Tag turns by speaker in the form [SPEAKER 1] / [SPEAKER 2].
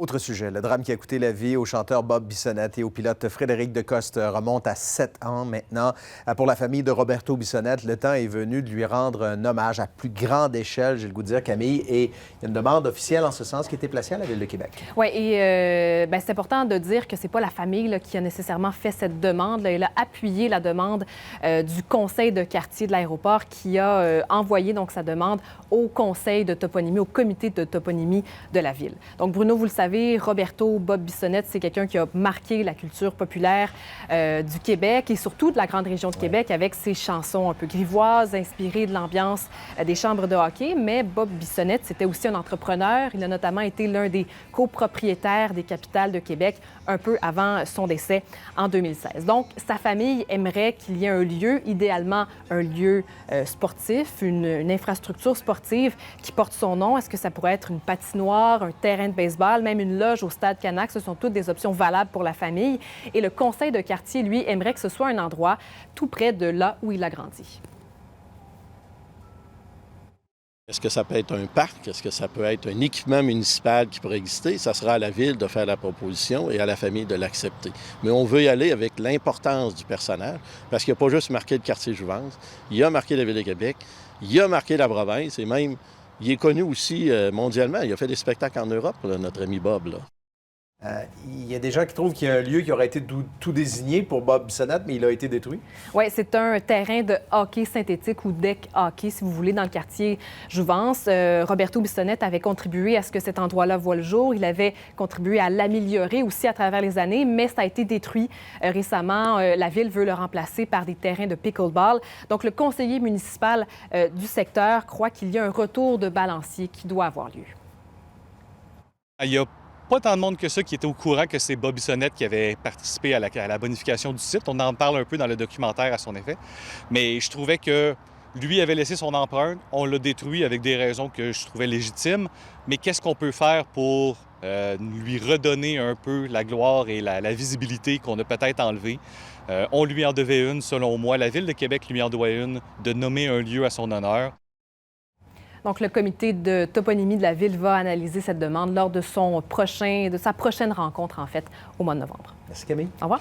[SPEAKER 1] Autre sujet, le drame qui a coûté la vie au chanteur Bob Bissonnette et au pilote Frédéric Decoste remonte à 7 ans maintenant. Pour la famille de Roberto Bissonnette, le temps est venu de lui rendre un hommage à plus grande échelle, j'ai le goût de dire, Camille, et il y a une demande officielle en ce sens qui a été placée à la Ville de Québec.
[SPEAKER 2] Oui, et c'est important de dire que c'est pas la famille là, qui a nécessairement fait cette demande. Là. Elle a appuyé la demande du conseil de quartier de l'aéroport qui a envoyé donc sa demande au conseil de toponymie, au comité de toponymie de la ville. Donc Bruno, vous le savez, Roberto Bob Bissonnette, c'est quelqu'un qui a marqué la culture populaire du Québec et surtout de la grande région de Québec avec ses chansons un peu grivoises, inspirées de l'ambiance des chambres de hockey. Mais Bob Bissonnette, c'était aussi un entrepreneur. Il a notamment été l'un des copropriétaires des capitales de Québec un peu avant son décès en 2016. Donc, sa famille aimerait qu'il y ait un lieu, idéalement un lieu sportif, une infrastructure sportive qui porte son nom. Est-ce que ça pourrait être une patinoire, un terrain de baseball, même une loge au Stade Canac? Ce sont toutes des options valables pour la famille. Et le conseil de quartier, lui, aimerait que ce soit un endroit tout près de là où il a grandi.
[SPEAKER 3] Est-ce que ça peut être un parc? Est-ce que ça peut être un équipement municipal qui pourrait exister? Ça sera à la Ville de faire la proposition et à la famille de l'accepter. Mais on veut y aller avec l'importance du personnage, parce qu'il n'a pas juste marqué le quartier Jouvence, il a marqué la Ville de Québec, il a marqué la province et même, il est connu aussi mondialement. Il a fait des spectacles en Europe, là, notre ami Bob, là.
[SPEAKER 1] Il y a des gens qui trouvent qu'il y a un lieu qui aurait été tout désigné pour Bob Bissonnette, mais il a été détruit.
[SPEAKER 2] Oui, c'est un terrain de hockey synthétique ou deck hockey, si vous voulez, dans le quartier Jouvence. Roberto Bissonnette avait contribué à ce que cet endroit-là voit le jour. Il avait contribué à l'améliorer aussi à travers les années, mais ça a été détruit récemment. La Ville veut le remplacer par des terrains de pickleball. Donc, le conseiller municipal du secteur croit qu'il y a un retour de balancier qui doit avoir lieu.
[SPEAKER 4] Il y a pas tant de monde que ça qui était au courant que c'est Bob Bissonnette qui avait participé à la bonification du site. On en parle un peu dans le documentaire à son effet. Mais je trouvais que lui avait laissé son empreinte. On l'a détruit avec des raisons que je trouvais légitimes. Mais qu'est-ce qu'on peut faire pour lui redonner un peu la gloire et la visibilité qu'on a peut-être enlevée? On lui en devait une, selon moi. La Ville de Québec lui en doit une, de nommer un lieu à son honneur.
[SPEAKER 2] Donc, le comité de toponymie de la Ville va analyser cette demande lors de sa prochaine rencontre, en fait, au mois de novembre.
[SPEAKER 1] Merci, Camille.
[SPEAKER 2] Au revoir.